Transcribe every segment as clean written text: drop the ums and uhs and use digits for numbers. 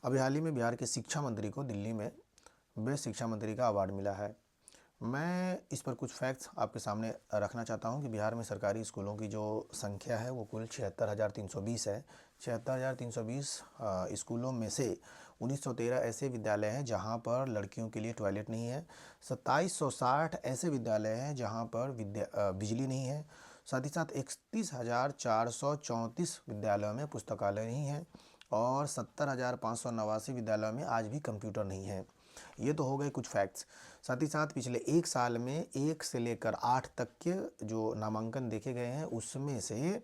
अभी हाल ही में बिहार के शिक्षा मंत्री को दिल्ली में बेस्ट शिक्षा मंत्री का अवार्ड मिला है। मैं इस पर कुछ फैक्ट्स आपके सामने रखना चाहता हूं कि बिहार में सरकारी स्कूलों की जो संख्या है वो कुल 76,320 है। 76,320 स्कूलों में से 1913 ऐसे विद्यालय हैं जहां पर लड़कियों के लिए टॉयलेट नहीं है। 2760 ऐसे विद्यालय हैं जहां पर बिजली नहीं है। साथ ही साथ 31,434 विद्यालयों में पुस्तकालय नहीं है और 70,589 विद्यालयों में आज भी कंप्यूटर नहीं है। ये तो हो गए कुछ फैक्ट्स। साथ ही साथ पिछले एक साल में 1 से लेकर 8 तक के जो नामांकन देखे गए हैं उसमें से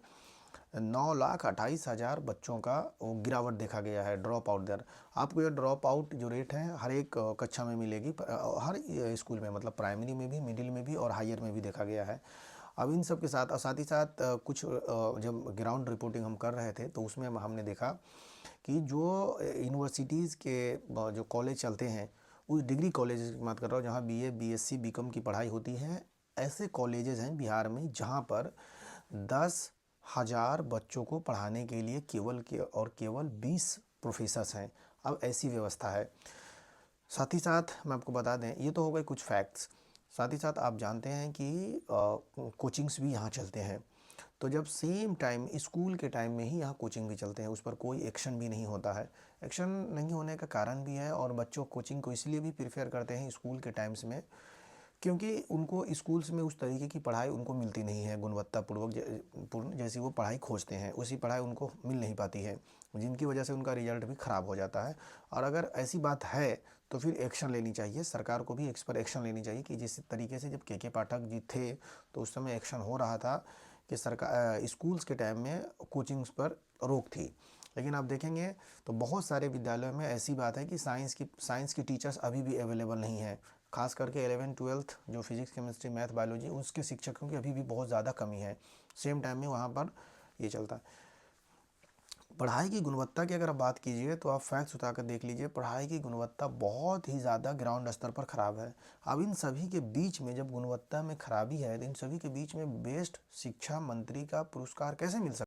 9,28,000 बच्चों का वो गिरावट देखा गया है, ड्रॉप आउट दर। आपको ये ड्रॉप आउट जो रेट है हर एक कक्षा में मिलेगी, हर स्कूल में, मतलब प्राइमरी में भी, मिडिल में भी और हायर में भी देखा गया है। अब इन सब के साथ और साथ ही साथ कुछ जब ग्राउंड रिपोर्टिंग हम कर रहे थे तो उसमें हमने देखा कि जो यूनिवर्सिटीज़ के जो कॉलेज चलते हैं, उस डिग्री कॉलेज की बात कर रहा हूँ जहाँ बीए, बीएससी, बीकॉम की पढ़ाई होती है, ऐसे कॉलेजेस हैं बिहार में जहाँ पर 10,000 बच्चों को पढ़ाने के लिए केवल 20 प्रोफेसर्स हैं। अब ऐसी व्यवस्था है। साथ ही साथ मैं आपको बता दें, ये तो हो गए कुछ फैक्ट्स। साथ ही साथ आप जानते हैं कि कोचिंग्स भी यहाँ चलते हैं। तो जब सेम टाइम स्कूल के टाइम में ही यहाँ कोचिंग भी चलते हैं, उस पर कोई एक्शन भी नहीं होता है। एक्शन नहीं होने का कारण भी है और बच्चों कोचिंग को इसलिए भी प्रेफर करते हैं स्कूल के टाइम्स में, क्योंकि उनको स्कूल्स में उस तरीके की पढ़ाई उनको मिलती नहीं है, गुणवत्तापूर्वक पूर्ण जैसी वो पढ़ाई खोजते हैं उसी पढ़ाई उनको मिल नहीं पाती है, जिनकी वजह से उनका रिजल्ट भी ख़राब हो जाता है। और अगर ऐसी बात है तो फिर एक्शन लेनी चाहिए, सरकार को भी इस पर एक्शन लेनी चाहिए कि जिस तरीके से जब के पाठक जी थे तो उस समय एक्शन हो रहा था कि सरकार स्कूल्स के टाइम में कोचिंग्स पर रोक थी। लेकिन आप देखेंगे तो बहुत सारे विद्यालयों में ऐसी बात है कि साइंस की टीचर्स अभी भी अवेलेबल नहीं है। खास करके 11th-12th जो फिजिक्स, केमिस्ट्री, मैथ, बायोलॉजी, उसके शिक्षकों की अभी भी बहुत ज़्यादा कमी है। सेम टाइम में वहाँ पर ये चलता है। पढ़ाई की गुणवत्ता की अगर आप बात कीजिए तो आप फैक्ट्स उठाकर देख लीजिए, पढ़ाई की गुणवत्ता बहुत ही ज़्यादा ग्राउंड स्तर पर ख़राब है। अब इन सभी के बीच में जब गुणवत्ता में खराबी है तो इन सभी के बीच में बेस्ट शिक्षा मंत्री का पुरस्कार कैसे मिल सकता है?